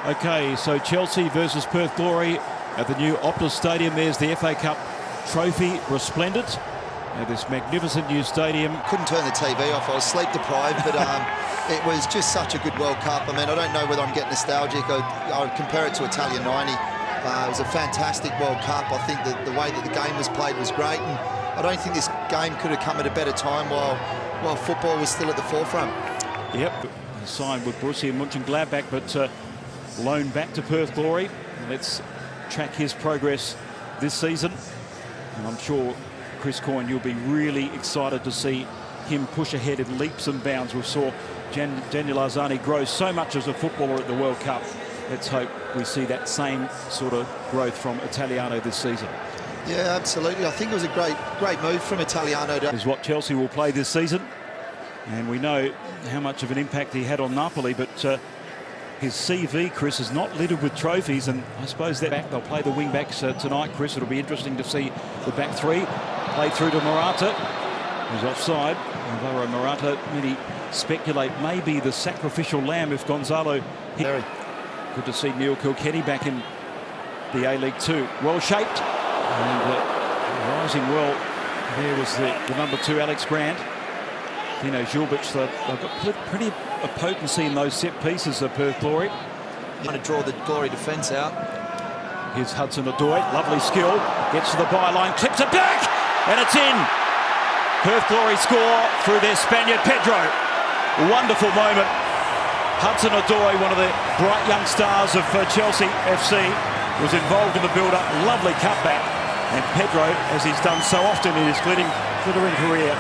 Okay, so Chelsea versus Perth Glory at the new Optus Stadium. There's the FA Cup trophy resplendent at this magnificent new stadium. Couldn't turn the TV off. I was sleep deprived, but it was just such a good World Cup. I mean, I don't know whether I'm getting nostalgic. I would compare it to Italia '90. It was a fantastic World Cup. I think that the way that the game was played was great, and I don't think this game could have come at a better time while football was still at the forefront. Yep, signed with Borussia Mönchengladbach, but loaned back to Perth Glory. Let's track his progress this season. And I'm sure, Chris Coyne, you'll be really excited to see him push ahead in leaps and bounds. We saw Daniel Arzani grow so much as a footballer at the World Cup. Let's hope we see that same sort of growth from Italiano this season. Yeah, absolutely. I think it was a great move from Italiano. Is what Chelsea will play this season. And we know how much of an impact he had on Napoli, but his CV, Chris, is not littered with trophies, and I suppose that back they'll play the wing backs tonight, Chris. It'll be interesting to see the back three play through to Morata, who's offside. Alvaro Morata, many speculate maybe the sacrificial lamb if Gonzalo hit. Good to see Neil Kilkenny back in the A-League too. Well shaped and rising well. There was the number 2, Alex Grant. Dino Žulbić, they've got plenty of potency in those set pieces of Perth Glory. Trying to draw the Glory defence out. Here's Hudson-Odoi, lovely skill, gets to the byline, clips it back, and it's in. Perth Glory score through their Spaniard Pedro. Wonderful moment. Hudson-Odoi, one of the bright young stars of Chelsea FC, was involved in the build-up. Lovely cutback, and Pedro, as he's done so often in his glittering career,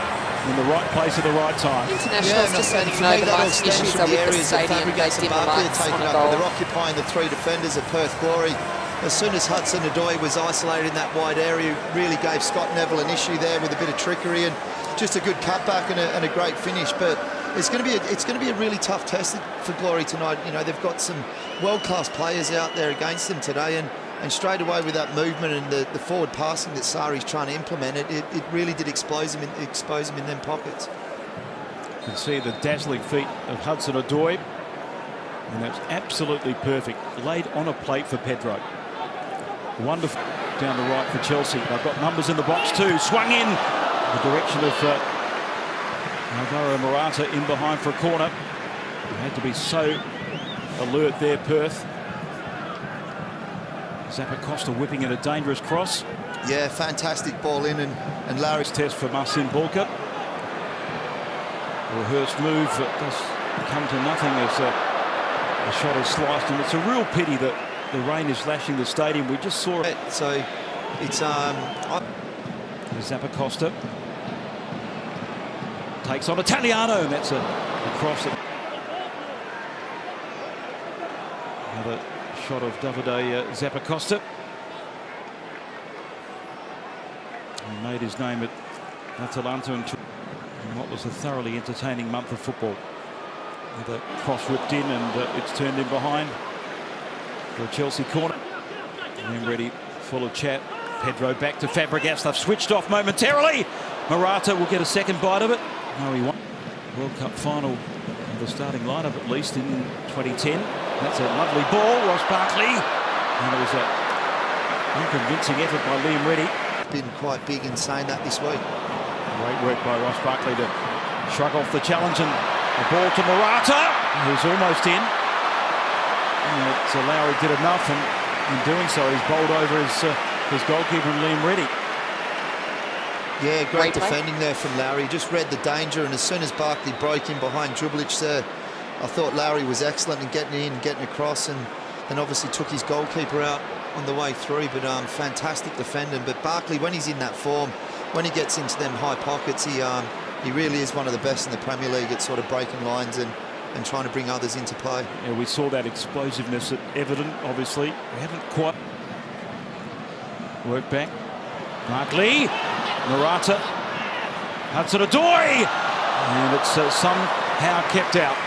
in the right place at the right time. Internationals just letting you know the most issues are with the stadium. They dim the lights on a goal. They're occupying the 3 defenders of Perth Glory. As soon as Hudson-Odoi was isolated in that wide area, really gave Scott Neville an issue there with a bit of trickery and just a good cutback and a great finish. But it's going to be a really tough test for Glory tonight. You know, they've got some world-class players out there against them today, and straight away with that movement and the forward passing that Sarri's trying to implement, it really did expose him in them pockets. You can see the dazzling feet of Hudson-Odoi, and that's absolutely perfect. Laid on a plate for Pedro. Wonderful down the right for Chelsea. They've got numbers in the box too. Swung in the direction of Alvaro Morata in behind for a corner. They had to be so alert there, Perth. Zappacosta whipping in a dangerous cross. Yeah, fantastic ball in, and Larry's test for Marcin Bulka. A rehearsed move that does come to nothing as a shot is sliced, and it's a real pity that the rain is lashing the stadium. We just saw it. So it's Zappacosta takes on Italiano, and that's a cross. Another shot of Davide Zappacosta. He made his name at Atalanta in what was a thoroughly entertaining month of football. The cross whipped in, and it's turned in behind for a Chelsea corner. And then ready, full of chat. Pedro back to Fabregas. They've switched off momentarily. Morata will get a second bite of it. No, he won. World Cup final, the starting lineup at least in 2010. That's a lovely ball, Ross Barkley. And it was an unconvincing effort by Liam Reddy. Been quite big in saying that this week. Great work by Ross Barkley to shrug off the challenge, and the ball to Morata, who's almost in. And so Lowry did enough, and in doing so, he's bowled over his goalkeeper, Liam Reddy. Yeah, great defending there from Lowry. Just read the danger, and as soon as Barkley broke in behind Žulbić there, I thought Lowry was excellent in getting in, getting across, and obviously took his goalkeeper out on the way through. But fantastic defending. But Barkley, when he's in that form, when he gets into them high pockets, he really is one of the best in the Premier League at sort of breaking lines and trying to bring others into play. Yeah, we saw that explosiveness at Everton, obviously. We haven't quite worked back. Barkley, Morata, Hudson-Odoi, and it's somehow kept out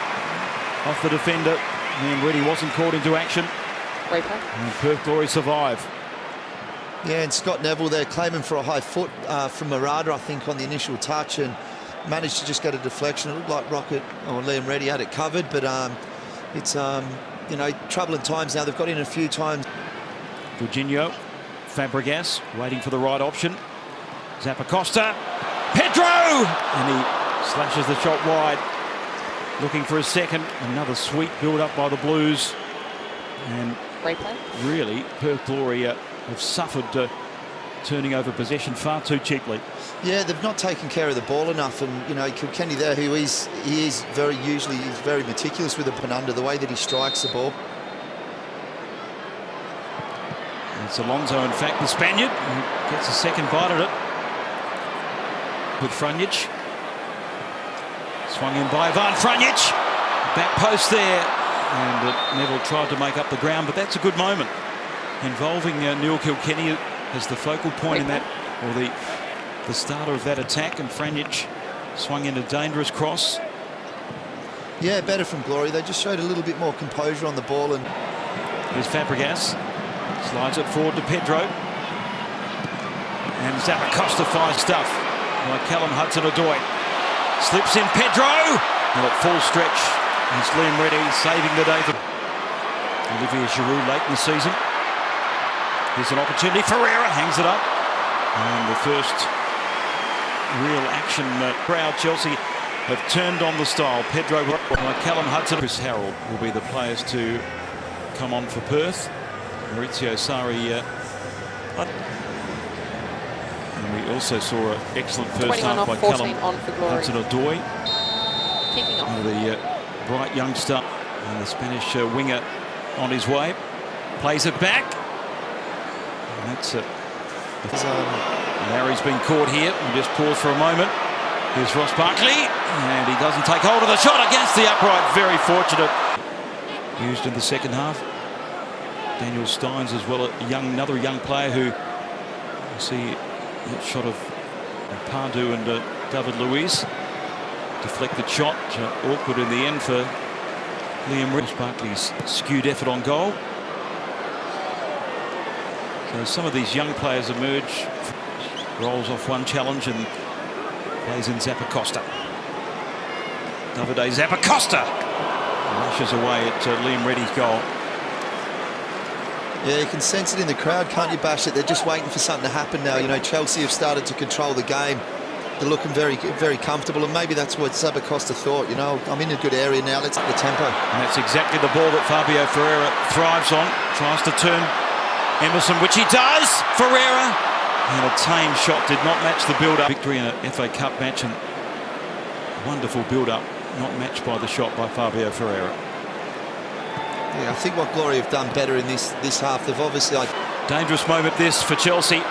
off the defender. And Reddy wasn't caught into action. And Perth Glory survive. Yeah, and Scott Neville there claiming for a high foot from Morata, I think, on the initial touch, and managed to just get a deflection. It looked like Rocket or Liam Reddy had it covered, but it's you know, troubling times now. They've got in a few times. Jorginho, Fabregas waiting for the right option. Zappacosta, Pedro! And he slashes the shot wide. Looking for a second. Another sweet build-up by the Blues. And really, Perth Glory have suffered turning over possession far too cheaply. Yeah, they've not taken care of the ball enough, and you know, Kilkenny there, he is he's very meticulous with the penunda, the way that he strikes the ball. It's Alonso, in fact, the Spaniard, who gets a second bite at it with Franjic. Swung in by Ivan Franjic. Back post there, and Neville tried to make up the ground, but that's a good moment involving Neil Kilkenny as the focal point in that, or the starter of that attack, and Franjic swung in a dangerous cross. Yeah, better from Glory. They just showed a little bit more composure on the ball. And here's Fabregas, slides it forward to Pedro, and Zappacosta fires stuff by Callum Hudson-Odoi. Slips in Pedro, and at full stretch, it's Liam Reddy saving the day for Olivier Giroud late in the season. Here's an opportunity. Ferreira hangs it up. And the first real action crowd. Chelsea have turned on the style. Pedro by Callum Hudson. Chris Harrold will be the players to come on for Perth. Maurizio Sarri. And we also saw an excellent first half by Callum Hudson-Odoi. Kicking off. The bright youngster and the Spanish winger on his way. Plays it back. And that's it. Larry's been caught here. We'll just pause for a moment. Here's Ross Barkley, and he doesn't take hold of the shot against the upright. Very fortunate. Used in the second half. Daniel Steins as well, another young player who you see that shot of Pardew and David Luiz. Deflected shot, awkward in the end for Liam Reddy. Barkley's skewed effort on goal. So some of these young players emerge, rolls off one challenge and plays in Zappacosta. Davide Zappacosta rushes away at Liam Reddy's goal. Yeah, you can sense it in the crowd, can't you, Bash? That they're just waiting for something to happen now. You know, Chelsea have started to control the game. They're looking very, very comfortable, and maybe that's what Zappacosta thought. You know, I'm in a good area now. Let's up the tempo. And that's exactly the ball that Fabio Ferreira thrives on. Tries to turn Emerson, which he does. Ferreira, and a tame shot did not match the build-up. Victory in a FA Cup match, and wonderful build-up, not matched by the shot by Fabio Ferreira. Yeah, I think what Glory have done better in this half, they've obviously... Dangerous moment this for Chelsea.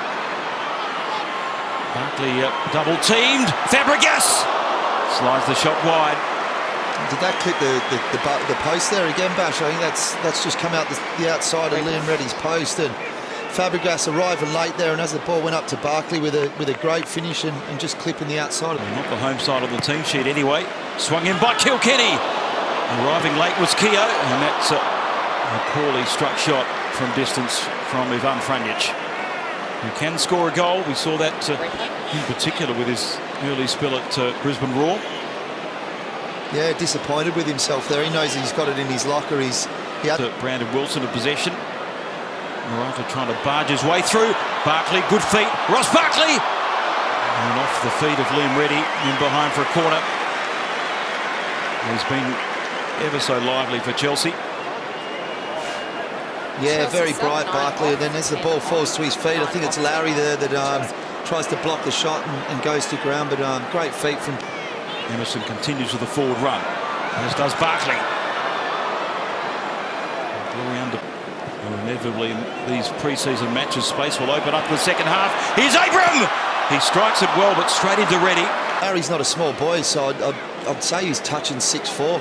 Barkley double-teamed. Fabregas slides the shot wide. Did that clip the post there again, Bash? I think that's just come out the outside of Liam Reddy's post, and Fabregas arriving late there, and as the ball went up to Barkley with a great finish and just clipping the outside. Not the home side of the team sheet anyway. Swung in by Kilkenny. Arriving late was Keogh, and that's a poorly struck shot from distance from Ivan Franjic, who can score a goal. We saw that in particular with his early spell at Brisbane Roar. Yeah, disappointed with himself there. He knows he's got it in his locker. He had Brandon Wilson in possession. Morata trying to barge his way through. Barkley, good feet. Ross Barkley! And off the feet of Liam Reddy, in behind for a corner. He's been ever so lively for Chelsea. Yeah, very bright, Barkley. And then as the ball falls to his feet, I think it's Lowry there that tries to block the shot and goes to ground. But great feet from... Emerson continues with the forward run, as does Barkley. Glory under. Inevitably in these pre-season matches, space will open up in the second half. Here's Abram! He strikes it well, but straight into Reddy. Larry's not a small boy, so I'd say he's touching 6'4".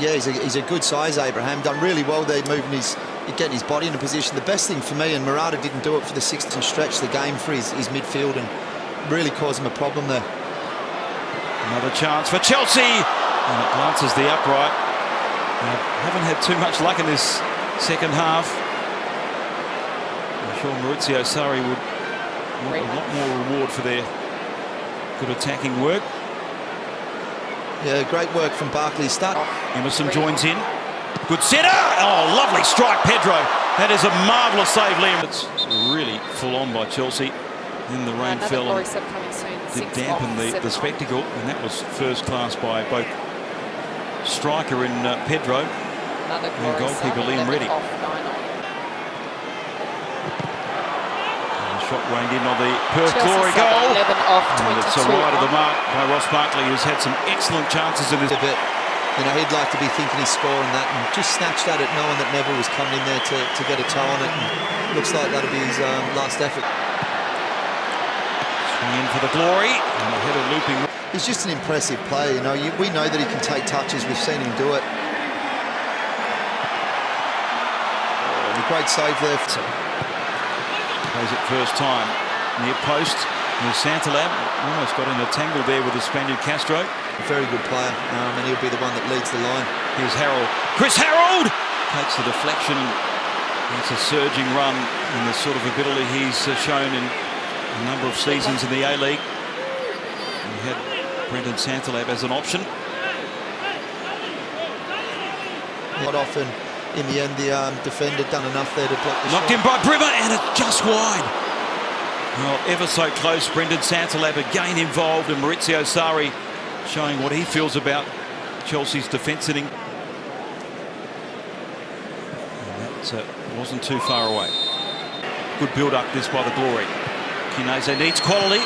Yeah, he's a good size, Abraham. Done really well there, getting his body in a position. The best thing for me, and Morata didn't do it for the 6th and stretch the game for his midfield and really caused him a problem there. Another chance for Chelsea, and it glances the upright. Haven't had too much luck in this second half. I'm sure Maurizio Sarri would want a lot more reward for their good attacking work. Yeah, great work from Barkley. Emerson joins in. Good setter. Oh, lovely strike, Pedro. That is a marvellous save, Liam. It's really full on by Chelsea. Then the rain fell and did dampen the spectacle, and that was first class by both striker in Pedro and goalkeeper Liam Reddy. Shot reined in on the Perth Glory goal. 11 off 22. And it's a wide of the mark by Ross Barkley, who's had some excellent chances in this. A bit, you know, he'd like to be thinking he's scoring that, and just snatched at it, knowing that Neville was coming in there to get a toe on it. And looks like that'll be his last effort. Swing in for the Glory, and the header looping. He's just an impressive player, you know. We know that he can take touches. We've seen him do it. Oh, a great save there. Plays it first time. Near post. There's Santalab. Almost got in a tangle there with the Spaniard Castro. A very good player, and he'll be the one that leads the line. Here's Harold. Chris Harold takes the deflection. It's a surging run, and the sort of ability he's shown in a number of seasons in the A-League. He had Brendan Santalab as an option. Not often. In the end, the defender done enough there to block the Knocked shot. in by Brimmer, and it just wide. Well, ever so close. Brendan Santalab again involved, and Maurizio Sarri showing what he feels about Chelsea's defending. That wasn't too far away. Good build-up this by the Glory. Kinese needs quality.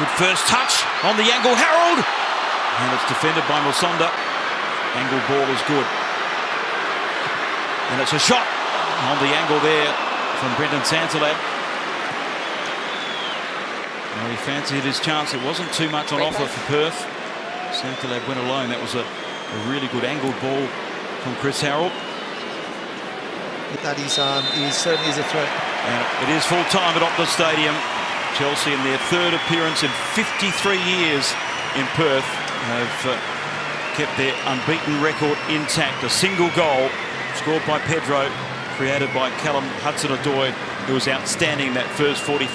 Good first touch on the angle. Harold! And it's defended by Musonda. Angle ball is good. And it's a shot on the angle there from Brendan Santalab. Well, he fancied his chance. It wasn't too much on offer for Perth. Santalab went alone. That was a really good angled ball from Chris Harold. That he certainly is a threat. And it is full time at Optus Stadium. Chelsea, in their third appearance in 53 years in Perth, have kept their unbeaten record intact. A single goal scored by Pedro, created by Callum Hudson-Odoi, who was outstanding that first 45.